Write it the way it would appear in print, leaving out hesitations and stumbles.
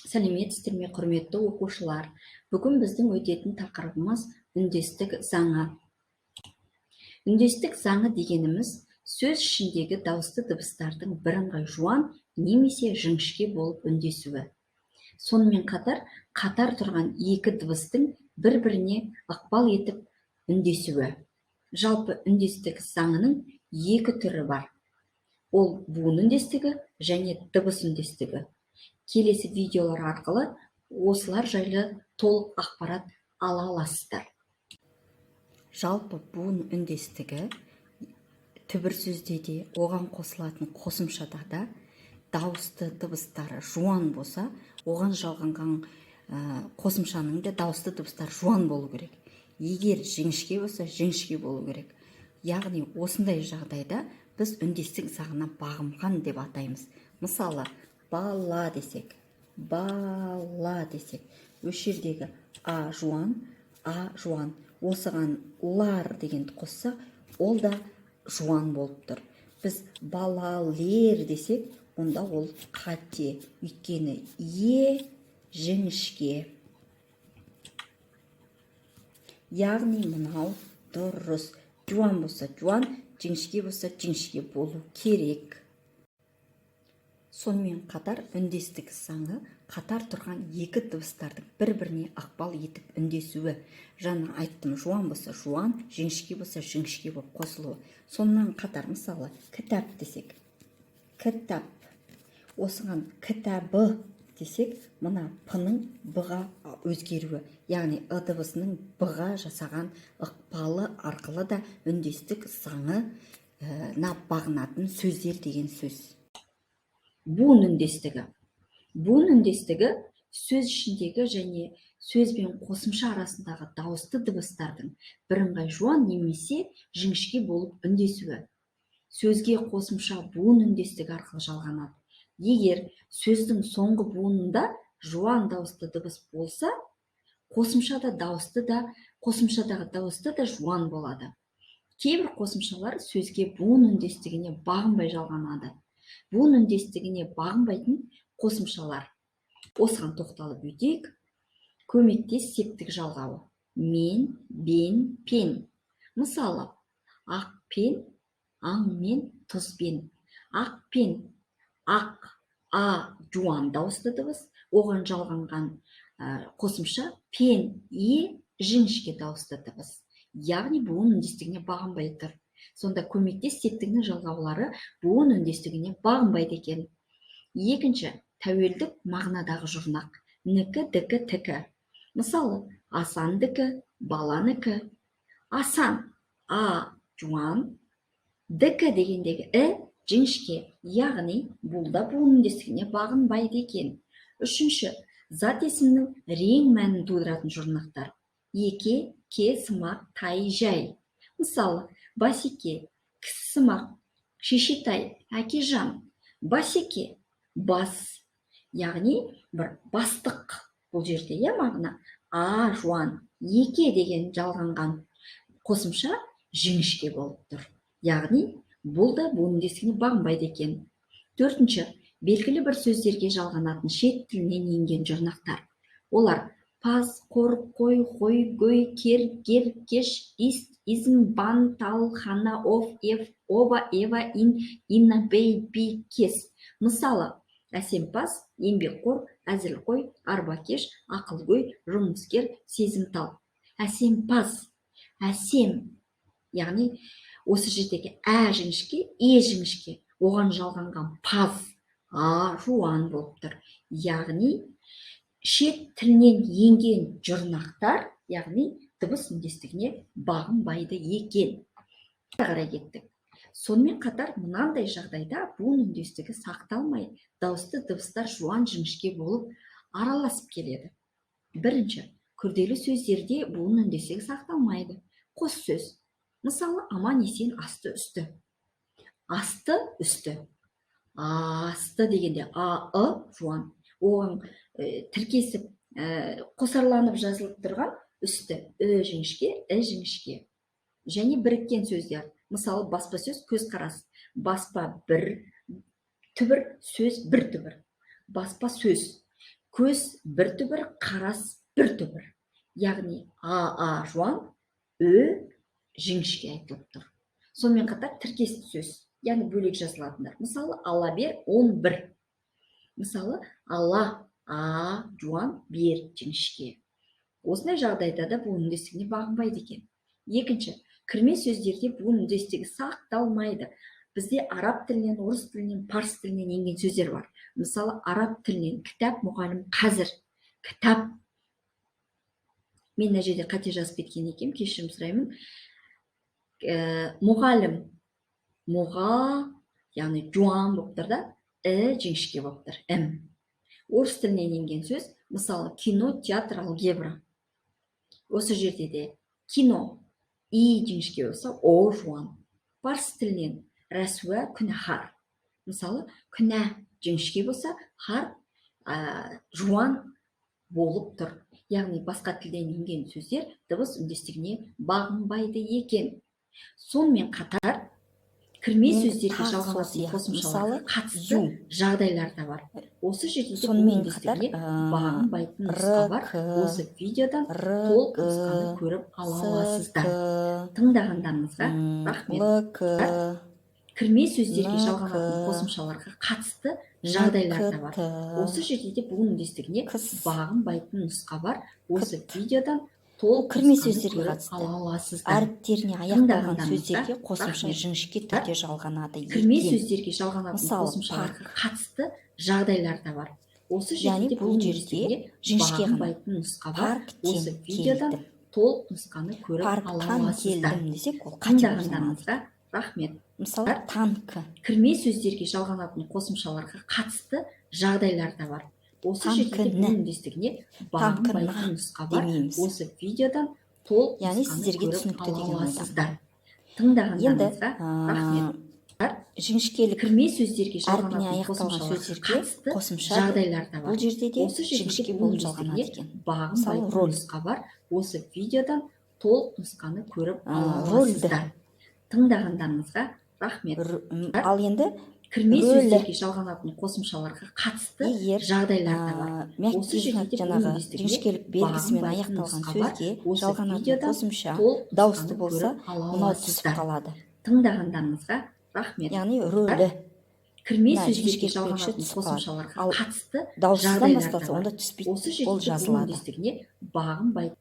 Сәлеметсіздер ме, құрметті оқушылар? Бүгін біздің өтетін тақырыбымыз үндестік заңы. Үндестік заңы дегеніміз сөз ішіндегі дауысты дыбыстардың бірыңғай жуан немесе жіңішке болып үндесуі. Сонымен қатар тұрған екі дыбыстың бір-біріне ықпал етіп үндесуі. Жалпы үндестік заңының екі түрі бар. Ол буын үндестігі және дыбыс үндестігі. Келесі видеолар арқылы осылар жайлы толық ақпарат ала аласыздар. Жалпы буын үндестігі түбір сөзде де, оған қосылатын қосымшада да дауысты дыбыстары жуан болса, оған жалғанған қосымшаның да дауысты дыбыстары жуан болу керек. Егер жіңішке болса, жіңішке болу керек. Яғни осындай жағдайда біз үндестік заңына бағынған деп атаймыз. Мысалы, бала десек, осы жердегі а жуан, осыған лар дегенді қоссақ, ол да жуан болып тұр. Біз балалер десек, онда ол қате, өйткені жіңішке. Яғни мынау дұрыс. Жуан болса жуан, жіңішке болса жіңішке болу керек. Сонымен қатар үндестік заңы қатар тұрған екі дыбыстардың бір-біріне ықпал етіп үндесуі. Жаңа айттым, жуан болса жуан, жіңішке болса жіңішке болып қосылуы. Сонымен қатар мысалы кітап десек, кітап, осыған кітабы десек, мына п-ның б-ға өзгеруі, яғни ы дыбысының б-ға жасаған ықпалы арқылы да үндестік заңына бағынатын сөздер деген сөз. Буын үндестігі. Буын үндестігі сөз ішіндегі және сөз бен қосымша арасындағы дауысты дыбыстардың бірыңғай жуан немесе жіңішке болып үндесуі. Сөзге қосымша буын үндестігі арқылы жалғанады. Егер сөздің соңғы буынында жуан дауысты дыбыс болса, қосымшадағы дауысты да жуан болады. Кейбір қосымшалар сөзге буын үндестігіне бағынбай жалғанады. Буын үндестігіне бағынбайтын қосымшалар. Осыған тоқталып өтейік. Көмектес септік жалғауы. Мен, бен, пен. Мысалы, ақ пен, аң мен, тұз бен. Ақ пен, ақ, а жуан дауысты дыбыс, оған жалғанған қосымша пен, жіңішке дауысты дыбыс. Яғни буын үндестігіне бағынбай тұр. Сонда көмектес септігінің жалғаулары буын үндестігіне бағынбайды екен. Екінші, тәуелдік мағынадағы жұрнақ. Нікі, дікі, тікі. Мысалы, асандікі, баланікі. Асан, а жуан, дікі дегендегі жіңішке, яғни бұл да буын үндестігіне бағынбайды екен. Үшінші, зат есімнің рең мәнін тудыратын жұрнақтар. Еке, ке, сымақ, тай, жай. Мысалы, басеке, кісі сымақ, шешетай, әкежан. Басеке, бас, яғни бір бастық. Бұл жерде мағына а жуан, еке деген жалғанған қосымша жіңішке болып тұр. Яғни бұл да буын үндестігіне бағынбайды екен. Төртінші, белгілі бір сөздерге жалғанатын шет тілінен енген жұрнақтар. Олар паз, қор, қой, қой, гөй, кер, гер, кеш, ист, изм, бан, тал, хана, оф, ев, оба, ева, ин, инна, бей, би, кес. Мысалы, әсемпаз, еңбекқор, әзілқой, арбакеш, ақылгөй, жұмыскер, сезімтал. Әсемпаз, әсем, яғни осы жердегі жіңішке, жіңішке, оған жалғанған паз, жуан болып тұр. Яғни шет тілінен енген жұрнақтар, яғни дыбыс үндестігіне бағынбайды екен. Қарай кеттік. Сонымен қатар мынандай жағдайда буын үндестігі сақталмай, дауысты дыбыстар жуан жіңішке болып араласып келеді. Бірінші, күрделі сөздерде буын үндестігі сақталмайды. Қос сөз. Мысалы, аман есен асты үсті. Асты үсті. Асты дегенде жуан. Оған тіркесіп, қосарланып жазылып тұрған үсті жіңішке, жіңішке. Және біріккен сөздер. Мысалы, баспасөз, көзқарас. Баспа бір түбір, сөз бір түбір. Баспа сөз. көз бір түбір, қарас бір түбір. Яғни а жуан, ö жіңішке айтылып тұр. Сонымен қатар тіркесті сөз, яғни бөлек жазылатындар. Мысалы, ала бер 11. Мысалы, ала жуан, бер жіңішке. Осындай жағдайда да буын үндестігіне бағынбайды екен. Екінші, кірме сөздерде буын үндестігі сақталмайды. Бізде араб тілінен, орыс тілінен, парсы тілінен енген сөздер бар. Мысалы, араб тілінен кітап, мұғалім, қазір. Кітап. Мен мына жерде қате жазып кеткен екенмін, кешірім сұраймын. Мұғалім, мұға, яғни жуан болып тұр да, жіңішке болып тұр, Орыс тілінен енген сөз, мысалы, кино, театр, алгебра. Осы жерде де кино, жіңішке болса, о жуан. Парсы тілінен рәсуа, күнәһар. Мысалы, күнә жіңішке болса, хар жуан болып тұр. Яғни басқа тілден енген сөздер дыбыс үндестігіне бағынбайды екен. Сонымен қатар кірме сөздерге жалғанатын қосымшаларға қатысты жағдайлар да бар. Осы жерде де буын үндестігіне бағынбайтын нұсқа бар. Осы видеодан толық нұсқаны көріп ала аласыздар. Тыңдағандарыңызға рахмет. Кірме сөздерге жалғанатын қосымшаларға қатысты жағдайлар да бар. Осы жерде де буын үндестігіне бағынбайтын нұсқа бар. Осы видеодан толық кірме нұсқаны сөздерге көріп қатысты. ала аласыздар. Әріптеріне аяқталған сөздерге қосымша жіңішке түрде жалғанады Кірме екен. сөздерге жалғанатын Мысалы, қосымшаларға қатысты жағдайлар да бар. Осы Яғни жерде бұл буын жерде үндестігіне жіңішке ғана. бағынбайтын нұсқа бар. Парктен Осы видеодан келдім. толық нұсқаны көріп ала Парктан аласыздар. келдім десек, ол қате болып саналады. Тыңдағандарыңызға рахмет. Мысалы, танкі. Кірме сөздерге жалғанатын қосымшаларға қатысты жағдайлар да бар. Осы жерде Танкіні. буын үндестігіне бағынбайтын нұсқа бар. демейміз. Осы видеодан толық Яғни нұсқаны сіздерге көріп түсінікті ала деген ойдамын. аласыздар. Енді Тыңдағандарыңызға рахмет. жіңішкелік Кірме сөздерге әрпіне жалғанатын аяқталған қосымшаларға сөздерге қатысты қосымша жағдайлар да бар. бұл жерде де Осы жерде жіңішке буын болып жалғанады үндестігіне екен. бағынбайтын Мысалы, роль. нұсқа бар. Осы видеодан толық нұсқаны көріп ала рольді. аласыздар. Тыңдағандарыңызға рахмет. Ал енді Кірме рөлі. сөздерге жалғанатын қосымшаларға қатысты егер жағдайлар да бар. Осы мягкий жерде знак де буын жаңағы үндестігіне жіңішкелік белгісімен бағынбайтын аяқталған нұсқа бар. сөзге Осы жалғанатын видеодан қосымша толық дауысты нұсқаны болса, көріп ала мынау түсіп аласыздар. қалады. Тыңдағандарыңызға рахмет. Яғни рөлі. Кірме мына сөздерге жіңішке жалғанатын түсіп қалады. қосымшаларға Ал қатысты дауыссыздан жағдайлар да басталса, бар. онда түспейді. Осы Ол жерде де буын жазылады. үндестігіне бағынбайтын